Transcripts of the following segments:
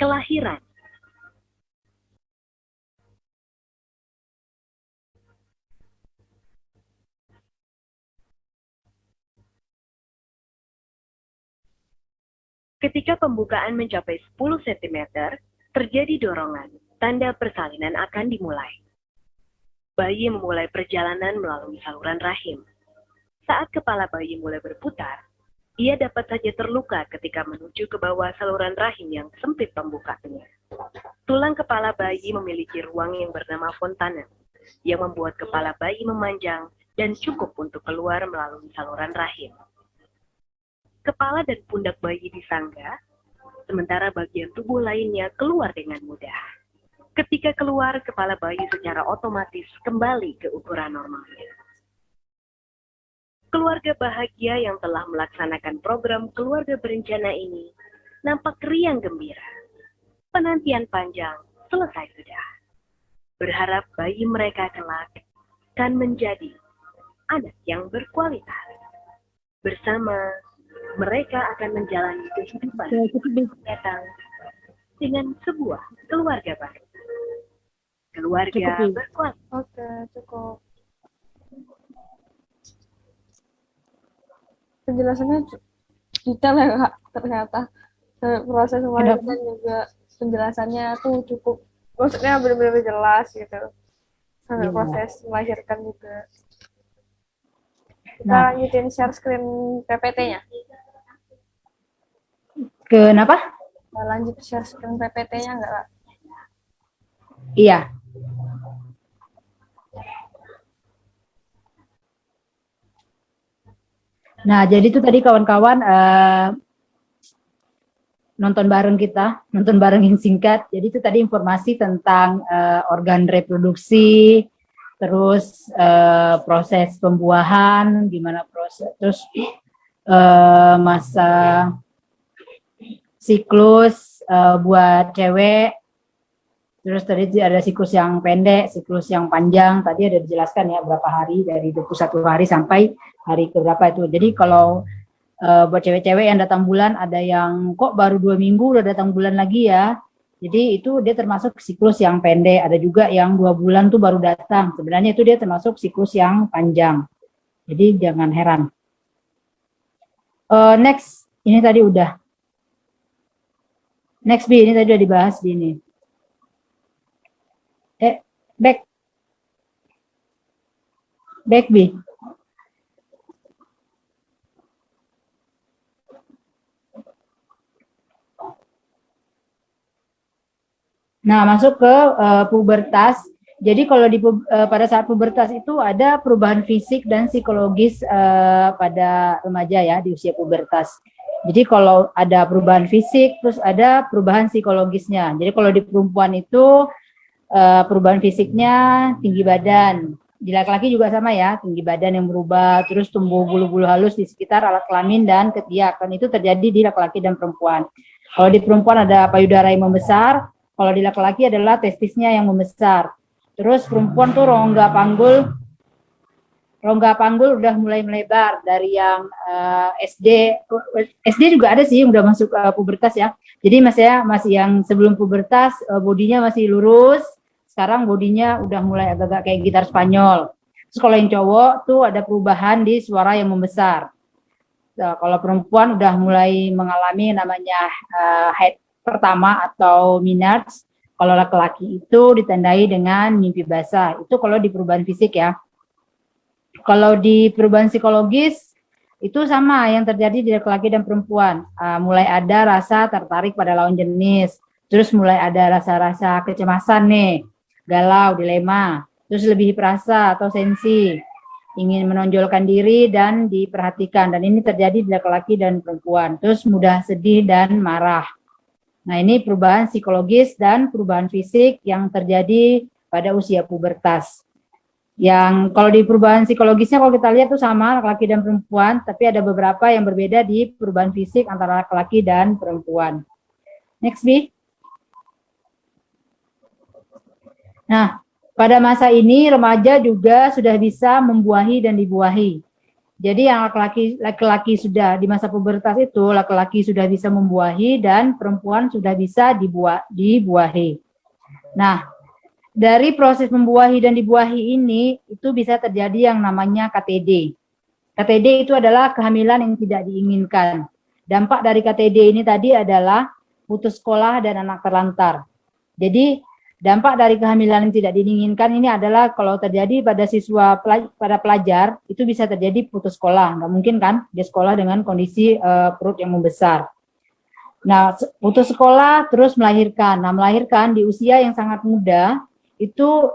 Kelahiran. Ketika pembukaan mencapai 10 cm, terjadi dorongan, tanda persalinan akan dimulai. Bayi memulai perjalanan melalui saluran rahim. Saat kepala bayi mulai berputar, ia dapat saja terluka ketika menuju ke bawah saluran rahim yang sempit pembukanya. Tulang kepala bayi memiliki ruang yang bernama fontana, yang membuat kepala bayi memanjang dan cukup untuk keluar melalui saluran rahim. Kepala dan pundak bayi disangga, sementara bagian tubuh lainnya keluar dengan mudah. Ketika keluar, kepala bayi secara otomatis kembali ke ukuran normalnya. Keluarga bahagia yang telah melaksanakan program keluarga berencana ini nampak riang gembira. Penantian panjang selesai sudah. Berharap bayi mereka kelak akan menjadi anak yang berkualitas. Bersama, mereka akan menjalani kehidupan datang dengan sebuah keluarga baru. Keluarga berkualitas. Oke, cukup. Penjelasannya detail ya Kak, ternyata. Proses melahirkan juga penjelasannya tuh cukup, maksudnya benar-benar jelas gitu. Sampai proses melahirkan juga. Kita lanjutin share screen PPT-nya. Kenapa? Lanjut share screen PPT-nya enggak, Kak? Iya. Nah, jadi itu tadi kawan-kawan nonton bareng yang singkat. Jadi itu tadi informasi tentang organ reproduksi, terus proses pembuahan, gimana proses, terus masa siklus buat cewek, terus tadi ada siklus yang pendek, siklus yang panjang, tadi ada dijelaskan ya berapa hari, dari 21 hari sampai hari keberapa itu. Jadi kalau buat cewek-cewek yang datang bulan, ada yang kok baru 2 minggu udah datang bulan lagi ya. Jadi itu dia termasuk siklus yang pendek. Ada juga yang 2 bulan tuh baru datang. Sebenarnya itu dia termasuk siklus yang panjang. Jadi jangan heran. Next, ini tadi udah. Next B, ini tadi udah dibahas di ini. Back B. Nah, masuk ke pubertas. Jadi kalau pada saat pubertas itu ada perubahan fisik dan psikologis pada remaja ya di usia pubertas. Jadi kalau ada perubahan fisik, terus ada perubahan psikologisnya. Jadi kalau di perempuan itu perubahan fisiknya tinggi badan. Di laki-laki juga sama ya, tinggi badan yang berubah, terus tumbuh bulu-bulu halus di sekitar alat kelamin dan ketiak. Dan itu terjadi di laki-laki dan perempuan. Kalau di perempuan ada payudara yang membesar, kalau di laki-laki adalah testisnya yang membesar. Terus perempuan tuh rongga panggul udah mulai melebar dari yang SD juga ada sih yang udah masuk pubertas ya. Jadi masih yang sebelum pubertas bodinya masih lurus, sekarang bodinya udah mulai agak-agak kayak gitar Spanyol. Terus kalau yang cowok tuh ada perubahan di suara yang membesar. Kalau perempuan udah mulai mengalami namanya head pertama atau menarche. Kalau laki-laki itu ditandai dengan mimpi basah. Itu kalau di perubahan fisik ya. Kalau di perubahan psikologis itu sama yang terjadi di laki-laki dan perempuan. Mulai ada rasa tertarik pada lawan jenis. Terus mulai ada rasa-rasa kecemasan nih, galau, dilema. Terus lebih perasa atau sensi, ingin menonjolkan diri dan diperhatikan. Dan ini terjadi di laki-laki dan perempuan. Terus mudah sedih dan marah. Nah, ini perubahan psikologis dan perubahan fisik yang terjadi pada usia pubertas. Yang kalau di perubahan psikologisnya kalau kita lihat tuh sama laki-laki dan perempuan, tapi ada beberapa yang berbeda di perubahan fisik antara laki-laki dan perempuan. Next, B. Nah, pada masa ini remaja juga sudah bisa membuahi dan dibuahi. Jadi yang laki-laki sudah di masa pubertas itu, laki-laki sudah bisa membuahi dan perempuan sudah bisa dibuahi. Nah, dari proses membuahi dan dibuahi ini, itu bisa terjadi yang namanya KTD. KTD itu adalah kehamilan yang tidak diinginkan. Dampak dari KTD ini tadi adalah putus sekolah dan anak terlantar. Jadi, dampak dari kehamilan yang tidak diinginkan ini adalah kalau terjadi pada pada pelajar, itu bisa terjadi putus sekolah. Nggak mungkin kan dia sekolah dengan kondisi perut yang membesar. Nah, putus sekolah terus melahirkan. Nah, melahirkan di usia yang sangat muda, itu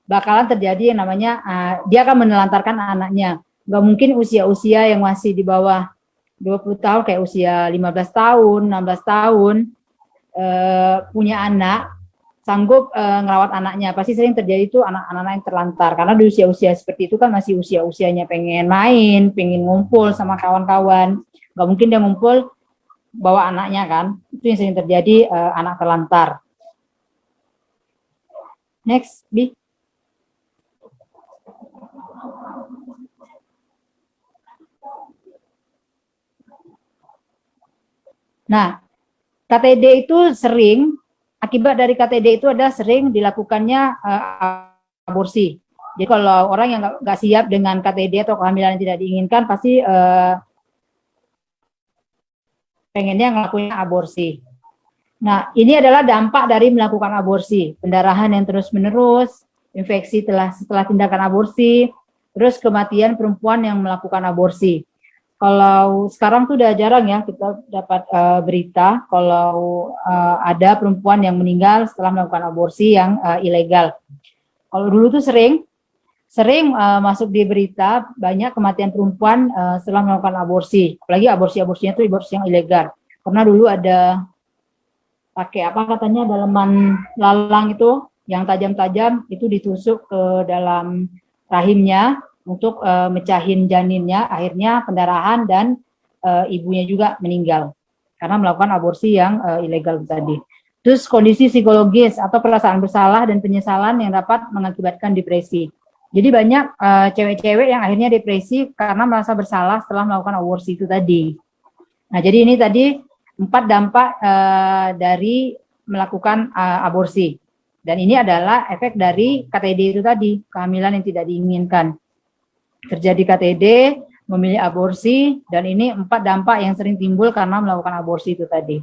bakalan terjadi yang namanya, dia akan menelantarkan anaknya. Nggak mungkin usia-usia yang masih di bawah 20 tahun, kayak usia 15 tahun, 16 tahun, punya anak, sanggup ngerawat anaknya. Pasti sering terjadi itu anak-anak yang terlantar, karena di usia-usia seperti itu kan masih usia-usianya pengen main, pengen ngumpul sama kawan-kawan. Nggak mungkin dia ngumpul bawa anaknya kan. Itu yang sering terjadi, anak terlantar. Next, B. Nah, KTD itu sering, akibat dari KTD itu ada sering dilakukannya aborsi. Jadi kalau orang yang nggak siap dengan KTD atau kehamilan yang tidak diinginkan, pasti pengennya ngelakuin aborsi. Nah, ini adalah dampak dari melakukan aborsi. Pendarahan yang terus-menerus, infeksi setelah tindakan aborsi, terus kematian perempuan yang melakukan aborsi. Kalau sekarang tuh udah jarang ya kita dapat berita kalau ada perempuan yang meninggal setelah melakukan aborsi yang ilegal. Kalau dulu tuh sering masuk di berita banyak kematian perempuan setelah melakukan aborsi. Apalagi aborsinya tuh aborsi yang ilegal. Karena dulu ada pakai apa katanya daleman lalang itu yang tajam-tajam itu ditusuk ke dalam rahimnya untuk mecahin janinnya, akhirnya pendarahan dan ibunya juga meninggal karena melakukan aborsi yang ilegal tadi. Terus kondisi psikologis atau perasaan bersalah dan penyesalan yang dapat mengakibatkan depresi. Jadi banyak cewek-cewek yang akhirnya depresi karena merasa bersalah setelah melakukan aborsi itu tadi. Nah, jadi ini tadi 4 dampak dari melakukan aborsi. Dan ini adalah efek dari KTD itu tadi, kehamilan yang tidak diinginkan. Terjadi KTD, memilih aborsi, dan ini 4 dampak yang sering timbul karena melakukan aborsi itu tadi.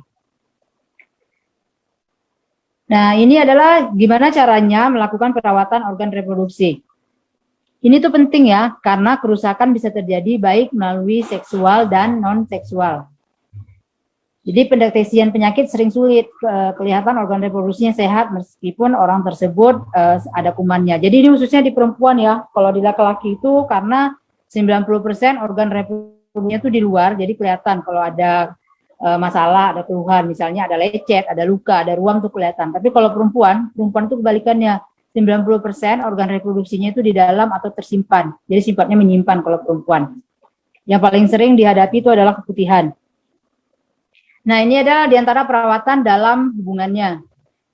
Nah, ini adalah gimana caranya melakukan perawatan organ reproduksi. Ini tuh penting ya, karena kerusakan bisa terjadi baik melalui seksual dan non-seksual. Jadi pendeteksian penyakit sering sulit, kelihatan organ reproduksinya sehat meskipun orang tersebut ada kumannya. Jadi ini khususnya di perempuan ya, kalau di laki-laki itu karena 90% organ reproduksinya itu di luar, jadi kelihatan kalau ada masalah, ada keluhan, misalnya ada lecet, ada luka, ada ruam tuh kelihatan. Tapi kalau perempuan itu kebalikannya, 90% organ reproduksinya itu di dalam atau tersimpan. Jadi sifatnya menyimpan kalau perempuan. Yang paling sering dihadapi itu adalah keputihan. Nah, ini adalah diantara perawatan dalam hubungannya.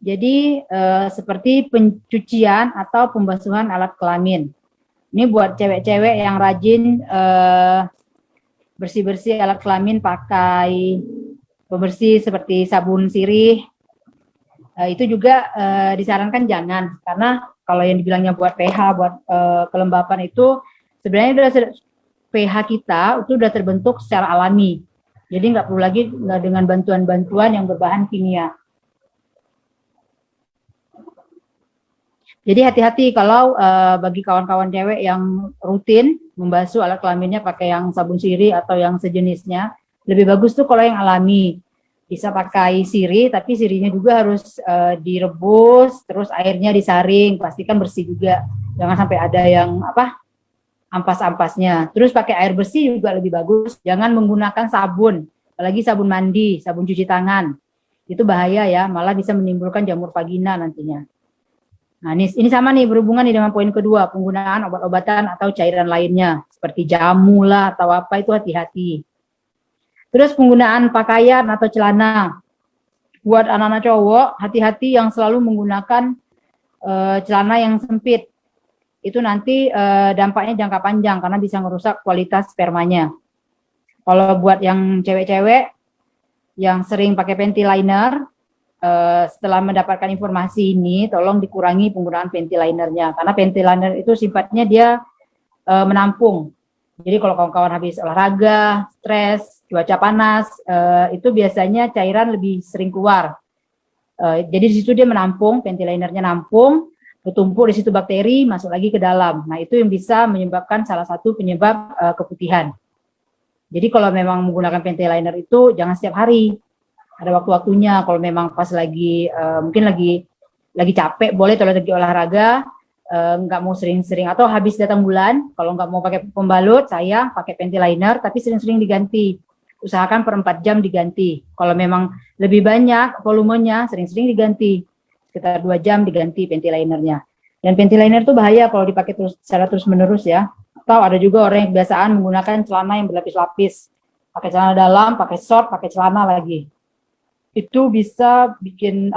Jadi, seperti pencucian atau pembasuhan alat kelamin. Ini buat cewek-cewek yang rajin bersih-bersih alat kelamin pakai pembersih seperti sabun sirih. Itu juga disarankan jangan, karena kalau yang dibilangnya buat pH, buat kelembapan itu, sebenarnya pH kita itu sudah terbentuk secara alami. Jadi nggak perlu lagi dengan bantuan-bantuan yang berbahan kimia. Jadi hati-hati kalau bagi kawan-kawan cewek yang rutin membasuh alat kelaminnya pakai yang sabun sirih atau yang sejenisnya, lebih bagus tuh kalau yang alami. Bisa pakai sirih, tapi sirihnya juga harus direbus, terus airnya disaring, pastikan bersih juga. Jangan sampai ada yang ampas-ampasnya. Terus pakai air bersih juga lebih bagus. Jangan menggunakan sabun, apalagi sabun mandi, sabun cuci tangan. Itu bahaya ya, malah bisa menimbulkan jamur vagina nantinya. Nah, ini sama nih, berhubungan nih dengan poin kedua, penggunaan obat-obatan atau cairan lainnya, seperti jamu lah atau apa, itu hati-hati. Terus penggunaan pakaian atau celana. Buat anak-anak cowok, hati-hati yang selalu menggunakan celana yang sempit. itu nanti dampaknya jangka panjang karena bisa merusak kualitas spermanya. Kalau buat yang cewek-cewek yang sering pakai panty liner, setelah mendapatkan informasi ini, tolong dikurangi penggunaan panty linernya karena panty liner itu sifatnya dia menampung. Jadi kalau kawan-kawan habis olahraga, stres, cuaca panas, itu biasanya cairan lebih sering keluar. Jadi di situ dia menampung, panty linernya nampung, bertumpuk di situ bakteri, masuk lagi ke dalam. Nah, itu yang bisa menyebabkan salah satu penyebab keputihan. Jadi kalau memang menggunakan panty liner itu jangan setiap hari. Ada waktu-waktunya. Kalau memang pas lagi mungkin lagi capek, boleh kalau lagi olahraga, nggak mau sering-sering atau habis datang bulan, kalau nggak mau pakai pembalut, saya pakai panty liner tapi sering-sering diganti. Usahakan per 4 jam diganti. Kalau memang lebih banyak volumenya, sering-sering diganti. Sekitar 2 jam diganti panty linernya. Dan panty liner itu bahaya kalau dipakai secara terus-menerus ya. Atau ada juga orang yang kebiasaan menggunakan celana yang berlapis-lapis. Pakai celana dalam, pakai short, pakai celana lagi. Itu bisa bikin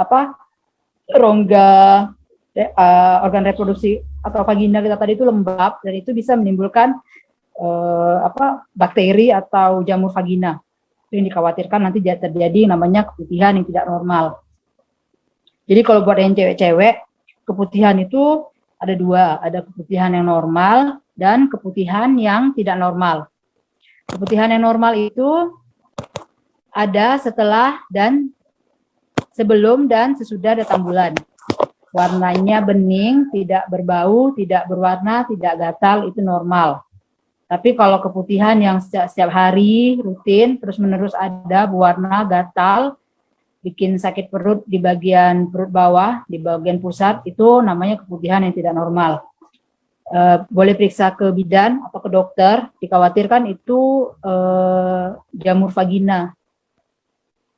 rongga organ reproduksi atau vagina kita tadi itu lembab dan itu bisa menimbulkan bakteri atau jamur vagina. Itu yang dikhawatirkan nanti terjadi namanya keputihan yang tidak normal. Jadi kalau buat yang cewek-cewek, keputihan itu ada dua, ada keputihan yang normal dan keputihan yang tidak normal. Keputihan yang normal itu ada setelah dan sebelum dan sesudah datang bulan. Warnanya bening, tidak berbau, tidak berwarna, tidak gatal, itu normal. Tapi kalau keputihan yang setiap hari rutin, terus-menerus ada berwarna, gatal, bikin sakit perut di bagian perut bawah, di bagian pusat, itu namanya keputihan yang tidak normal. Boleh periksa ke bidan atau ke dokter, dikhawatirkan itu jamur vagina.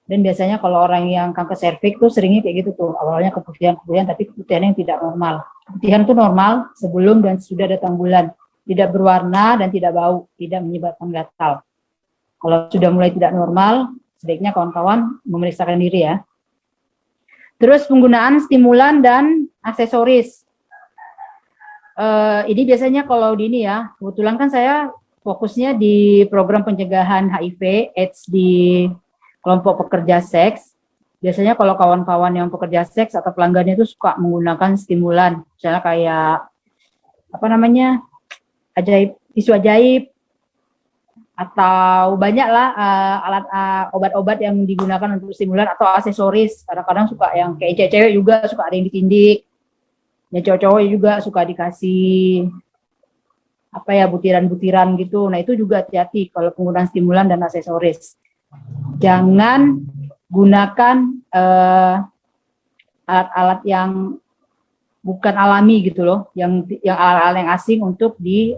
Dan biasanya kalau orang yang kanker serviks tuh seringnya kayak gitu tuh, awalnya keputihan-keputihan tapi keputihan yang tidak normal. Keputihan itu normal sebelum dan sudah datang bulan, tidak berwarna dan tidak bau, tidak menyebabkan gatal. Kalau sudah mulai tidak normal, sebaiknya kawan-kawan memeriksakan diri ya. Terus penggunaan stimulan dan aksesoris. Ini biasanya kalau di ini ya, kebetulan kan saya fokusnya di program pencegahan HIV, AIDS di kelompok pekerja seks. Biasanya kalau kawan-kawan yang pekerja seks atau pelanggannya itu suka menggunakan stimulan, misalnya kayak tisu ajaib, atau banyaklah alat obat-obat yang digunakan untuk stimulan atau aksesoris. Kadang-kadang suka yang kayak cewek juga suka ada yang ditindik, yang cowok-cowok juga suka dikasih butiran-butiran gitu. Nah itu juga hati-hati kalau penggunaan stimulan dan aksesoris. Jangan gunakan alat-alat yang bukan alami gitu loh, yang alat-alat yang asing untuk di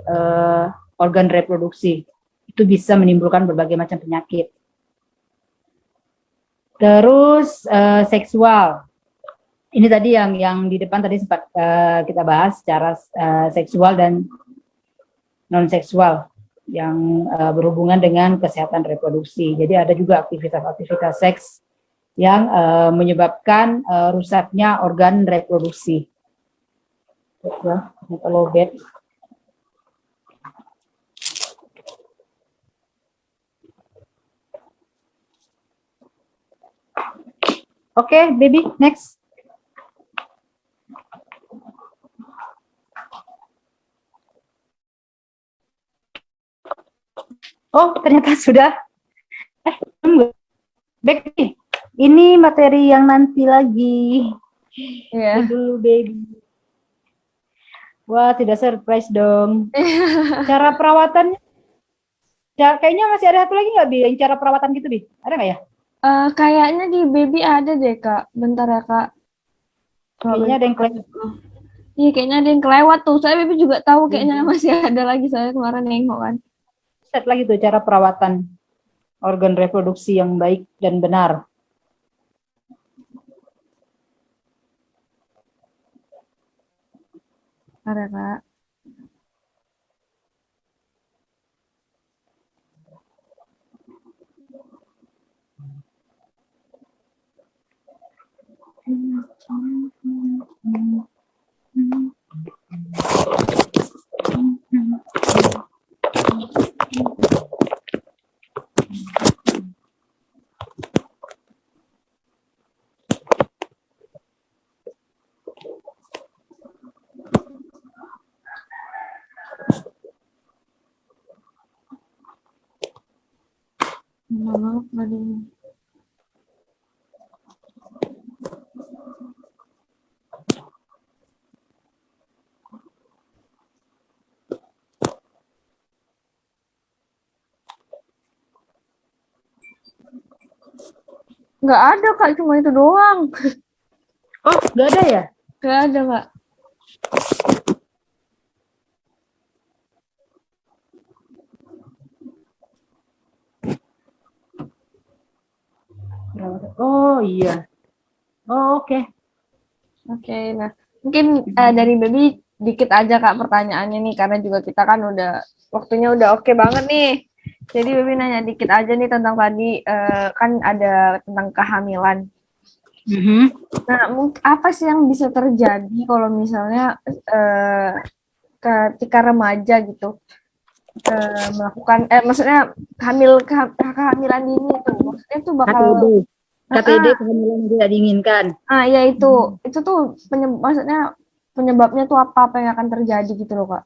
organ reproduksi. Itu bisa menimbulkan berbagai macam penyakit. Terus seksual. Ini tadi yang di depan tadi sempat kita bahas secara seksual dan non seksual yang berhubungan dengan kesehatan reproduksi. Jadi ada juga aktivitas-aktivitas seks yang menyebabkan rusaknya organ reproduksi. Ya, lobet. Oke, baby, next. Oh, ternyata sudah. Back nih. Ini materi yang nanti lagi. Iya. Dulu, baby. Wah, tidak surprise dong. Cara perawatannya, kayaknya masih ada satu lagi nggak, Bi? Yang cara perawatan gitu, Bi? Ada nggak ya? Kayaknya di baby ada deh, Kak. Bentar ya, Kak. Kayaknya ada yang kelewat. Iya, kayaknya ada yang kelewat tuh. Saya baby juga tahu kayaknya masih ada lagi. Saya kemarin nengok kan. Set lagi tuh cara perawatan organ reproduksi yang baik dan benar. Ada, Kak. Lama nggak di nggak ada Kak, cuma itu doang. Oh, nggak ada ya? Nggak ada Kak. Oh iya. Oh oke. Oke, nah mungkin dari Baby dikit aja Kak pertanyaannya nih, karena juga kita kan udah waktunya udah oke banget nih. Jadi Baby nanya dikit aja nih tentang tadi kan ada tentang kehamilan. Mhm. Nah, apa sih yang bisa terjadi kalau misalnya ketika remaja gitu melakukan maksudnya kehamilan dini tuh maksudnya tuh bakal KTD. KTD kehamilan yang tidak diinginkan. ya itu tuh maksudnya penyebabnya tuh apa yang akan terjadi gitu loh Kak.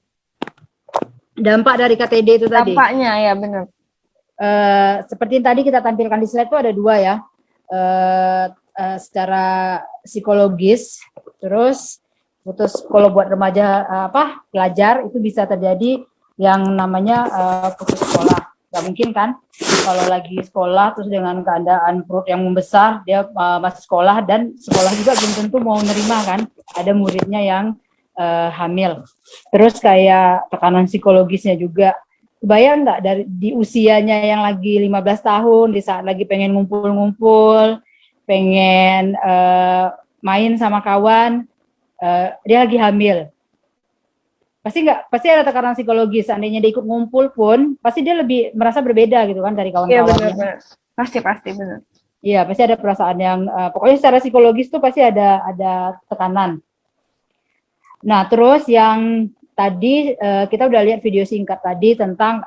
Dampak dari KTD itu tadi. Dampaknya ya benar. Seperti yang tadi kita tampilkan di slide itu ada dua ya. Secara psikologis, terus kalau buat remaja pelajar itu bisa terjadi yang namanya putus sekolah. Gak mungkin kan kalau lagi sekolah terus dengan keadaan perut yang membesar dia masih sekolah, dan sekolah juga belum tentu mau nerima kan ada muridnya yang hamil. Terus kayak tekanan psikologisnya juga. Kebayang nggak di usianya yang lagi 15 tahun, di saat lagi pengen ngumpul-ngumpul, pengen main sama kawan, dia lagi hamil. Pasti ada tekanan psikologis. Seandainya dia ikut ngumpul pun, pasti dia lebih merasa berbeda gitu kan dari kawan-kawannya. Iya benar. Pasti benar. Iya, pasti ada perasaan yang pokoknya secara psikologis tuh pasti ada tekanan. Nah, terus yang tadi kita udah lihat video singkat tadi tentang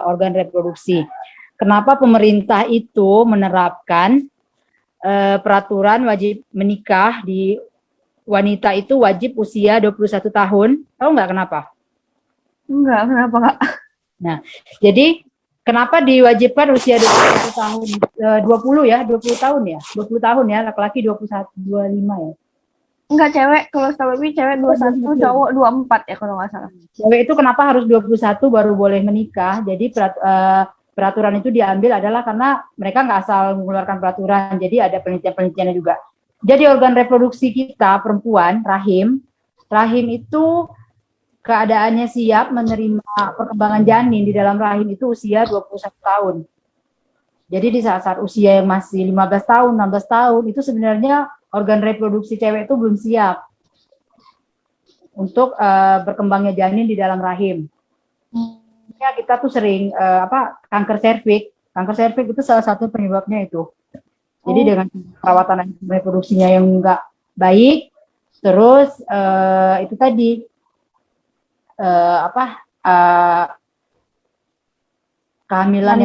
organ reproduksi. Kenapa pemerintah itu menerapkan peraturan wajib menikah di wanita itu wajib usia 21 tahun. Tahu nggak kenapa? Enggak, kenapa Kak? Nah, jadi kenapa diwajibkan usia 21 tahun? 20 tahun ya? 20 tahun ya, laki-laki 21, 25 ya? Enggak, cewek, kalau setahu Baby cewek 21, cowok 24 ya kalau nggak salah. Cewek itu kenapa harus 21 baru boleh menikah? Jadi peraturan itu diambil adalah karena mereka nggak asal mengeluarkan peraturan, jadi ada penelitian-penelitiannya juga. Jadi organ reproduksi kita perempuan, rahim itu keadaannya siap menerima perkembangan janin di dalam rahim itu usia 21 tahun. Jadi di saat usia yang masih 15 tahun, 16 tahun itu sebenarnya organ reproduksi cewek itu belum siap untuk berkembangnya janin di dalam rahim. Ya, kita tuh sering kanker serviks. Kanker serviks itu salah satu penyebabnya itu. Jadi dengan perawatan reproduksinya yang enggak baik, terus itu tadi kehamilan.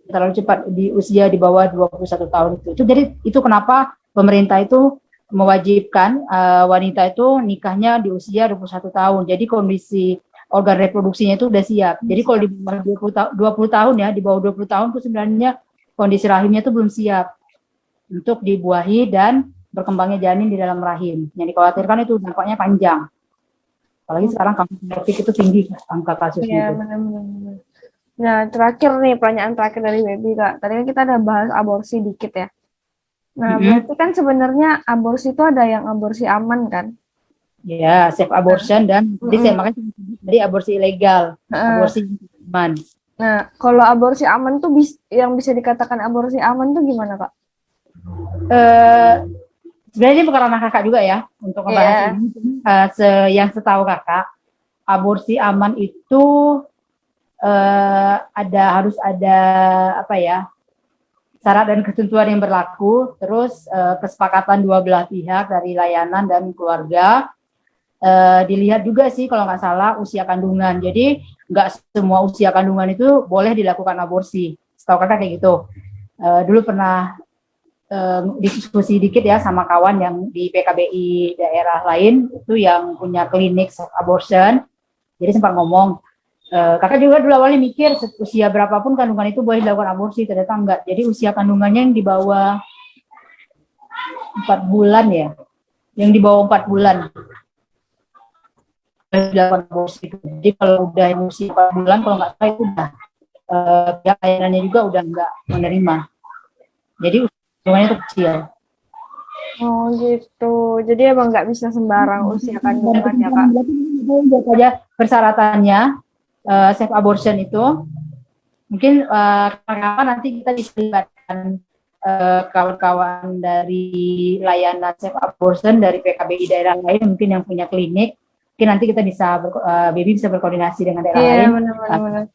Terlalu cepat di usia di bawah 21 tahun itu. Jadi itu kenapa pemerintah itu mewajibkan wanita itu nikahnya di usia 21 tahun. Jadi kondisi organ reproduksinya itu udah siap. Jadi kalau di bawah 20 tahun ya, di bawah 20 tahun itu sebenarnya kondisi rahimnya itu belum siap untuk dibuahi dan berkembangnya janin di dalam rahim. Yang dikhawatirkan itu dampaknya panjang. Apalagi sekarang kanker serviks itu tinggi angka kasusnya. Iya, benar-benar. Nah, terakhir nih pertanyaan terakhir dari Baby Kak. Tadi kan kita ada bahas aborsi dikit ya. Nah, berarti kan sebenarnya aborsi itu ada yang aborsi aman kan? Ya, safe abortion dan makanya tadi aborsi ilegal, aborsi aman. Nah, kalau aborsi aman tuh yang bisa dikatakan aborsi aman tuh gimana Kak? Sebenarnya ini bukan ranah kakak juga ya untuk membahas ini. Yang setahu kakak, aborsi aman itu harus ada syarat dan ketentuan yang berlaku, terus kesepakatan dua belah pihak dari layanan dan keluarga. Dilihat juga sih kalau nggak salah usia kandungan. Jadi nggak semua usia kandungan itu boleh dilakukan aborsi. Setahu kakak kayak gitu. Dulu pernah diskusi dikit ya sama kawan yang di PKBI daerah lain itu yang punya klinik abortion. Jadi sempat ngomong Kakak juga dulu awalnya mikir usia berapapun kandungan itu boleh dilakukan aborsi, ternyata enggak. Jadi usia kandungannya yang di bawah 4 bulan ya, yang di bawah 4 bulan boleh dilakukan aborsi. Jadi kalau udah usia 4 bulan, kalau nggak salah itu udah pihak layanannya juga udah nggak menerima. Jadi usia kandungannya itu kecil. Oh gitu. Jadi emang nggak bisa sembarang usia kandungan ya Kak? Lihat saja persyaratannya safe abortion itu. Mungkin kapan nanti kita bisa libatkan kawan-kawan dari layanan safe abortion dari PKBI daerah lain, mungkin yang punya klinik. Mungkin nanti kita bisa Baby bisa berkoordinasi dengan daerah Iya, lain. benar-benar.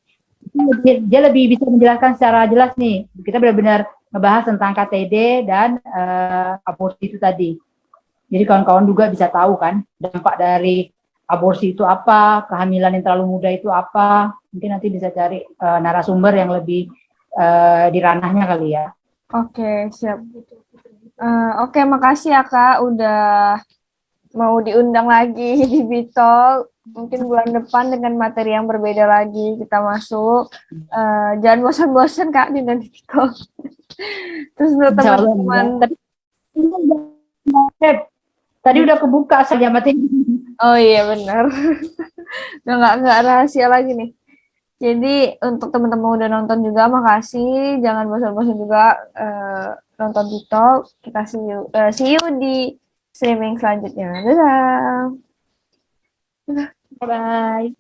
Dia lebih bisa menjelaskan secara jelas nih. Kita benar-benar ngebahas tentang KTD dan aborsi itu tadi. Jadi kawan-kawan juga bisa tahu kan dampak dari aborsi itu apa, kehamilan yang terlalu muda itu apa. Mungkin nanti bisa cari narasumber yang lebih di ranahnya kali ya. Oke, siap. Oke, makasih ya Kak udah mau diundang lagi di Bitol. Mungkin bulan depan dengan materi yang berbeda lagi kita masuk. Jangan bosan-bosan Kak dengan Bitol. Terus untuk teman-teman, Tadi udah kebuka saja mati. oh iya benar. Udah nggak rahasia lagi nih. Jadi untuk teman-teman udah nonton juga makasih. Jangan bosan-bosan juga nonton TikTok. Kita see you di streaming selanjutnya. Dadah. Bye.